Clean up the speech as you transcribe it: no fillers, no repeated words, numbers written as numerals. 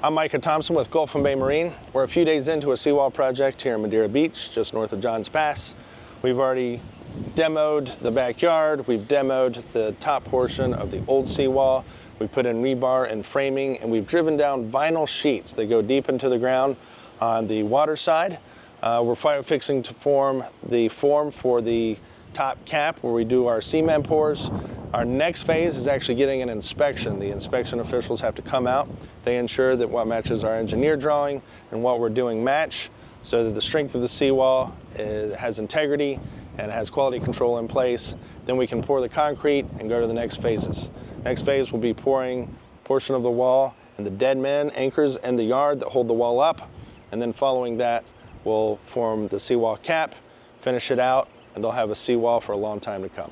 I'm Micah Thompson with Gulf and Bay Marine. We're a few days into a seawall project here in Madeira Beach, just north of Johns Pass. We've already demoed the backyard, we've demoed the top portion of the old seawall, we've put in rebar and framing, and we've driven down vinyl sheets that go deep into the ground on the water side. We're fixing to form the form for the top cap where we do our cement pours. Our next phase is actually getting an inspection. The inspection officials have to come out. They ensure that what matches our engineer drawing and what we're doing match, so that the strength of the seawall has integrity and has quality control in place. Then we can pour the concrete and go to the next phases. Next phase will be pouring a portion of the wall and the dead men anchors in the yard that hold the wall up. And then following that, we'll form the seawall cap, finish it out, and they'll have a seawall for a long time to come.